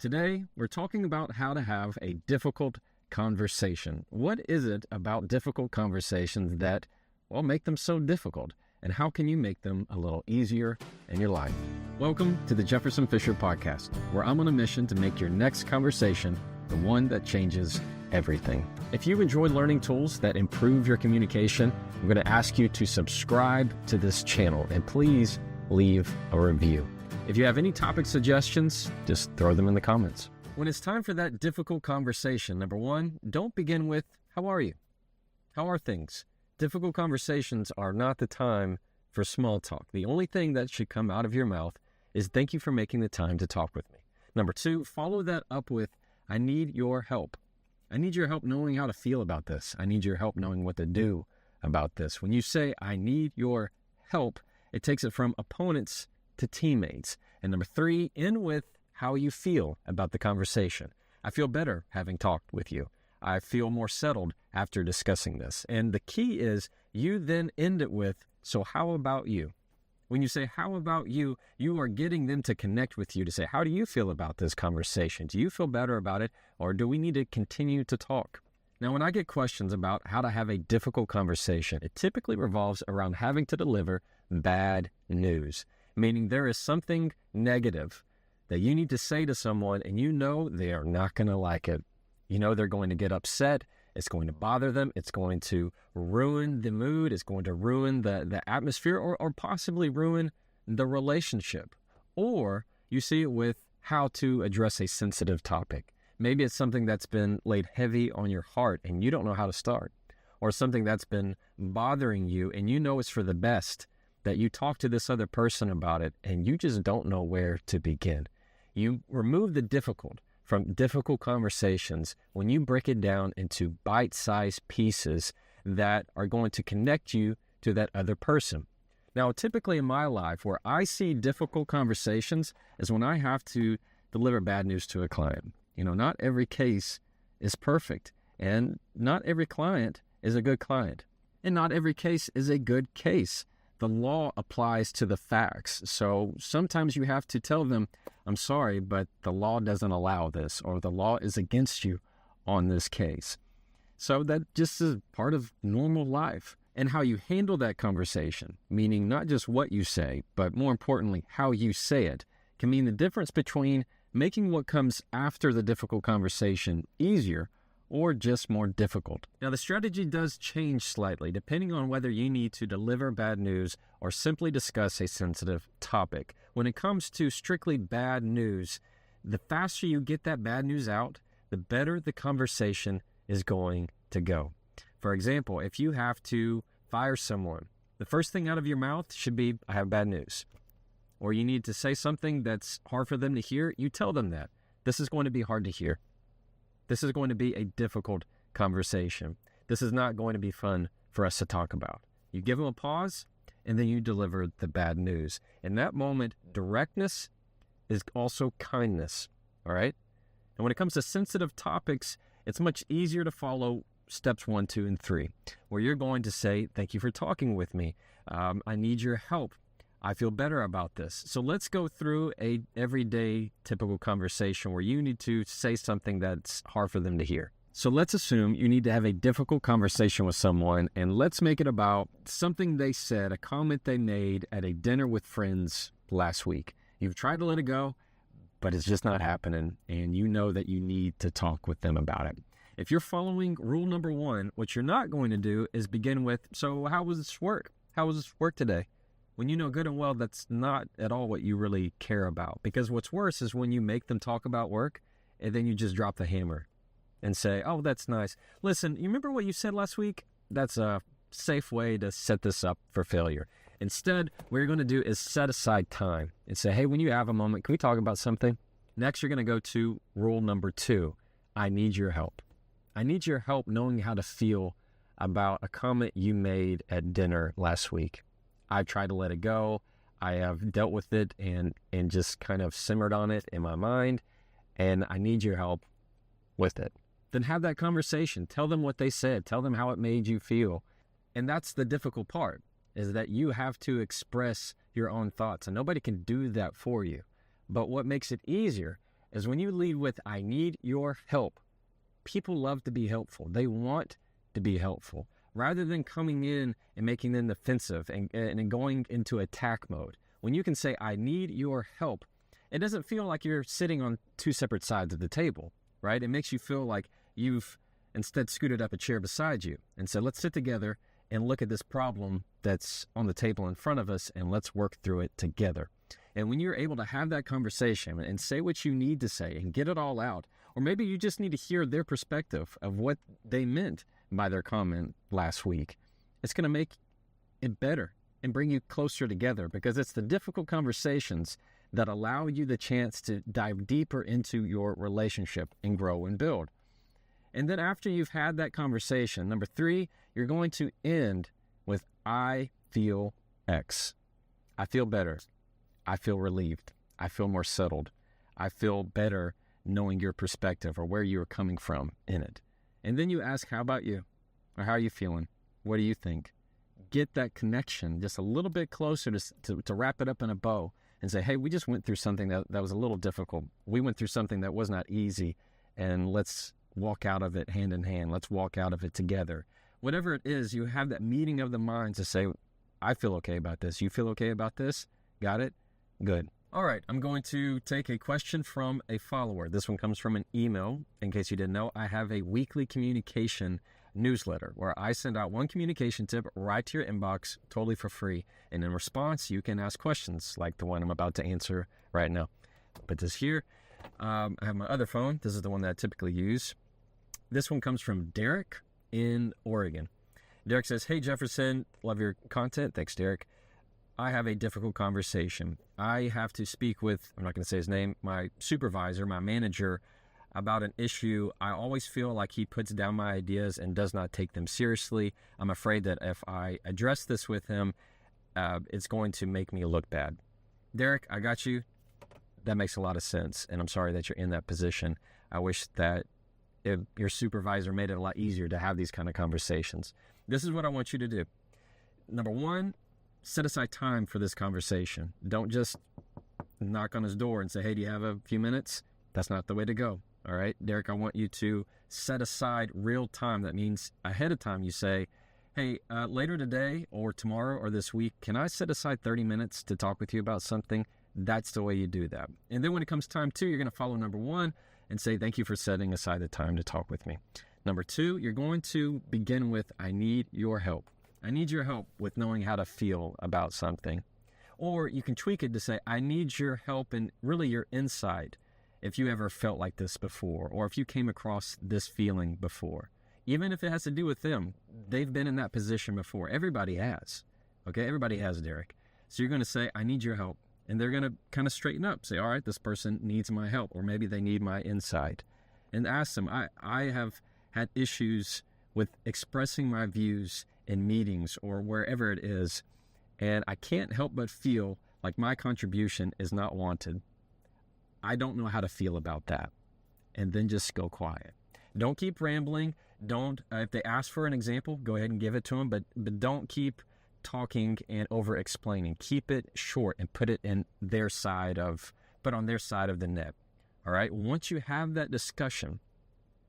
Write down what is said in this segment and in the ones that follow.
Today, we're talking about how to have a difficult conversation. What is it about difficult conversations that, make them so difficult? And how can you make them a little easier in your life? Welcome to the Jefferson Fisher podcast, where I'm on a mission to make your next conversation the one that changes everything. If you enjoy learning tools that improve your communication, I'm going to ask you to subscribe to this channel and please leave a review. If you have any topic suggestions, just throw them in the comments. When it's time for that difficult conversation, number one, don't begin with, how are you? How are things? Difficult conversations are not the time for small talk. The only thing that should come out of your mouth is thank you for making the time to talk with me. Number two, follow that up with, I need your help. I need your help knowing how to feel about this. I need your help knowing what to do about this. When you say, I need your help, it takes it from opponents to teammates. And number three, end with how you feel about the conversation. I feel better having talked with you. I feel more settled after discussing this. And the key is you then end it with, so how about you? When you say, how about you, you are getting them to connect with you to say, how do you feel about this conversation? Do you feel better about it? Or do we need to continue to talk? Now, when I get questions about how to have a difficult conversation, it typically revolves around having to deliver bad news. Meaning there is something negative that you need to say to someone and you know they are not going to like it. You know they're going to get upset. It's going to bother them. It's going to ruin the mood. It's going to ruin the atmosphere or possibly ruin the relationship. Or you see it with how to address a sensitive topic. Maybe it's something that's been laid heavy on your heart and you don't know how to start. Or something that's been bothering you and you know it's for the best, that you talk to this other person about it and you just don't know where to begin. You remove the difficult from difficult conversations when you break it down into bite-sized pieces that are going to connect you to that other person. Now, typically in my life, where I see difficult conversations is when I have to deliver bad news to a client. Not every case is perfect, and not every client is a good client, and not every case is a good case. The law applies to the facts. So sometimes you have to tell them, I'm sorry, but the law doesn't allow this, or the law is against you on this case. So that just is part of normal life. And how you handle that conversation, meaning not just what you say, but more importantly, how you say it, can mean the difference between making what comes after the difficult conversation easier or just more difficult. Now, the strategy does change slightly depending on whether you need to deliver bad news or simply discuss a sensitive topic. When it comes to strictly bad news, the faster you get that bad news out, the better the conversation is going to go. For example, if you have to fire someone, the first thing out of your mouth should be, I have bad news. Or you need to say something that's hard for them to hear, you tell them that. This is going to be hard to hear. This is going to be a difficult conversation. This is not going to be fun for us to talk about. You give them a pause, and then you deliver the bad news. In that moment, directness is also kindness, all right? And when it comes to sensitive topics, it's much easier to follow steps 1, 2, and 3, where you're going to say, thank you for talking with me. I need your help. I feel better about this. So let's go through a everyday typical conversation where you need to say something that's hard for them to hear. So let's assume you need to have a difficult conversation with someone, and let's make it about something they said, a comment they made at a dinner with friends last week. You've tried to let it go, but it's just not happening, and you know that you need to talk with them about it. If you're following rule number 1, what you're not going to do is begin with, so how was this work? How was this work today? When you know good and well that's not at all what you really care about. Because what's worse is when you make them talk about work and then you just drop the hammer and say, oh, that's nice. Listen, you remember what you said last week? That's a safe way to set this up for failure. Instead, what you're going to do is set aside time and say, hey, when you have a moment, can we talk about something? Next, you're going to go to rule number 2. I need your help. I need your help knowing how to feel about a comment you made at dinner last week. I've tried to let it go. I have dealt with it and just kind of simmered on it in my mind, and I need your help with it. Then have that conversation. Tell them what they said. Tell them how it made you feel. And that's the difficult part, is that you have to express your own thoughts, and nobody can do that for you. But what makes it easier is when you lead with, I need your help. People love to be helpful. They want to be helpful. Rather than coming in and making them defensive and going into attack mode. When you can say, I need your help, it doesn't feel like you're sitting on two separate sides of the table, right? It makes you feel like you've instead scooted up a chair beside you and said, let's sit together and look at this problem that's on the table in front of us, and let's work through it together. And when you're able to have that conversation and say what you need to say and get it all out, or maybe you just need to hear their perspective of what they meant by their comment last week, it's going to make it better and bring you closer together, because it's the difficult conversations that allow you the chance to dive deeper into your relationship and grow and build. And then after you've had that conversation, number 3, you're going to end with, I feel X. I feel better. I feel relieved. I feel more settled. I feel better knowing your perspective or where you're coming from in it. And then you ask, how about you? Or how are you feeling? What do you think? Get that connection just a little bit closer to wrap it up in a bow and say, hey, we just went through something that was a little difficult. We went through something that was not easy, and let's walk out of it hand in hand. Let's walk out of it together. Whatever it is, you have that meeting of the minds to say, I feel okay about this. You feel okay about this? Got it? Good. All right, I'm going to take a question from a follower. This one comes from an email. In case you didn't know, I have a weekly communication newsletter where I send out one communication tip right to your inbox totally for free. And in response, you can ask questions like the one I'm about to answer right now. Put this here. I have my other phone. This is the one that I typically use. This one comes from Derek in Oregon. Derek says, hey, Jefferson, love your content. Thanks, Derek. I have a difficult conversation. I have to speak with, I'm not going to say his name, my supervisor, my manager, about an issue. I always feel like he puts down my ideas and does not take them seriously. I'm afraid that if I address this with him, it's going to make me look bad. Derek, I got you. That makes a lot of sense, and I'm sorry that you're in that position. I wish that if your supervisor made it a lot easier to have these kind of conversations. This is what I want you to do. Number 1, set aside time for this conversation. Don't just knock on his door and say, hey, do you have a few minutes? That's not the way to go. All right, Derek, I want you to set aside real time. That means ahead of time you say, hey, later today or tomorrow or this week, can I set aside 30 minutes to talk with you about something? That's the way you do that. And then when it comes time 2, you're going to follow number 1 and say, thank you for setting aside the time to talk with me. Number 2, you're going to begin with, I need your help. I need your help with knowing how to feel about something. Or you can tweak it to say, I need your help in really your insight. If you ever felt like this before, or if you came across this feeling before, even if it has to do with them, they've been in that position before. Everybody has. Okay, everybody has, Derek. So you're going to say, I need your help. And they're going to kind of straighten up, say, all right, this person needs my help, or maybe they need my insight. And ask them, I have had issues with expressing my views in meetings or wherever it is, and I can't help but feel like my contribution is not wanted. I don't know how to feel about that. And then just go quiet. Don't keep rambling. Don't, if they ask for an example, go ahead and give it to them, but don't keep talking and over-explaining. Keep it short and put it on their side of the net. All right? Once you have that discussion,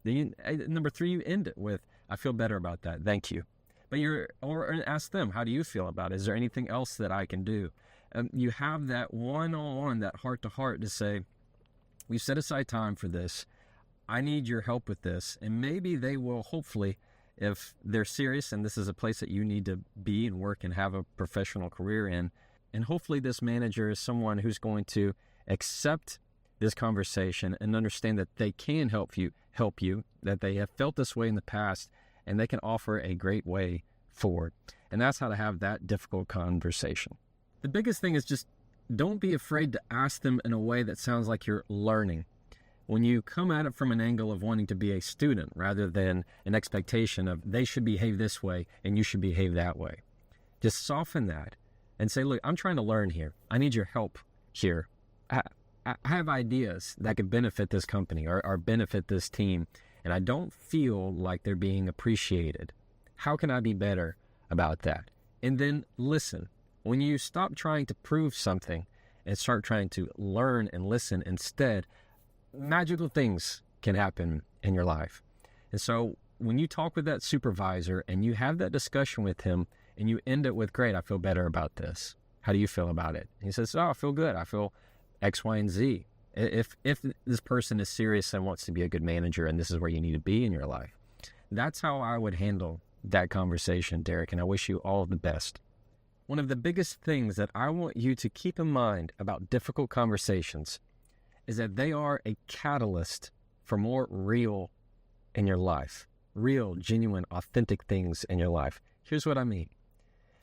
then number 3, you end it with, I feel better about that. Thank you. But or ask them, how do you feel about it? Is there anything else that I can do? You have that one-on-one, that heart-to-heart to say, we've set aside time for this. I need your help with this. And maybe they will, hopefully, if they're serious and this is a place that you need to be and work and have a professional career in, and hopefully this manager is someone who's going to accept this conversation and understand that they can help you, that they have felt this way in the past, and they can offer a great way forward. And that's how to have that difficult conversation. The biggest thing is just don't be afraid to ask them in a way that sounds like you're learning. When you come at it from an angle of wanting to be a student rather than an expectation of they should behave this way and you should behave that way. Just soften that and say, look, I'm trying to learn here. I need your help here. I have ideas that could benefit this company or benefit this team, and I don't feel like they're being appreciated. How can I be better about that? And then listen. When you stop trying to prove something and start trying to learn and listen instead, magical things can happen in your life. And so when you talk with that supervisor and you have that discussion with him and you end it with, great, I feel better about this. How do you feel about it? And he says, oh, I feel good. I feel X, Y, and Z. If this person is serious and wants to be a good manager and this is where you need to be in your life, that's how I would handle that conversation, Derek, and I wish you all the best. One of the biggest things that I want you to keep in mind about difficult conversations is that they are a catalyst for more real in your life, real, genuine, authentic things in your life. Here's what I mean.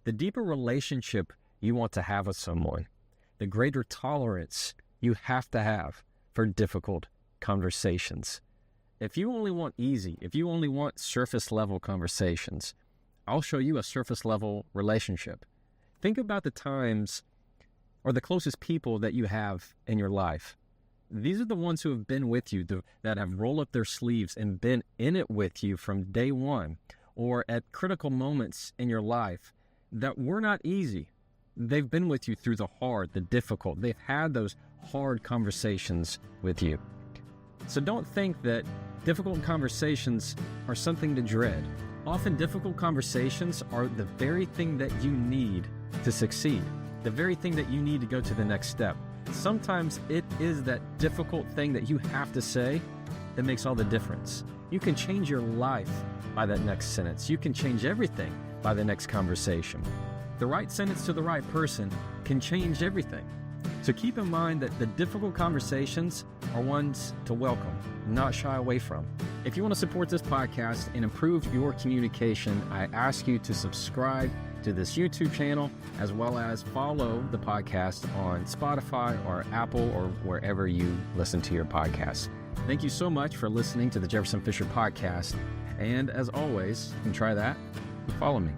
The deeper relationship you want to have with someone, the greater tolerance you have to have for difficult conversations. If you only want easy, if you only want surface level conversations, I'll show you a surface level relationship. Think about the times or the closest people that you have in your life. These are the ones who have been with you, that have rolled up their sleeves and been in it with you from day one, or at critical moments in your life that were not easy. They've been with you through the hard, the difficult. They've had those hard conversations with you. So don't think that difficult conversations are something to dread. Often difficult conversations are the very thing that you need to succeed, the very thing that you need to go to the next step. Sometimes it is that difficult thing that you have to say that makes all the difference. You can change your life by that next sentence. You can change everything by the next conversation. The right sentence to the right person can change everything. So keep in mind that the difficult conversations are ones to welcome, not shy away from. If you want to support this podcast and improve your communication, I ask you to subscribe to this YouTube channel, as well as follow the podcast on Spotify or Apple or wherever you listen to your podcasts. Thank you so much for listening to the Jefferson Fisher podcast. And as always, you can try that and follow me.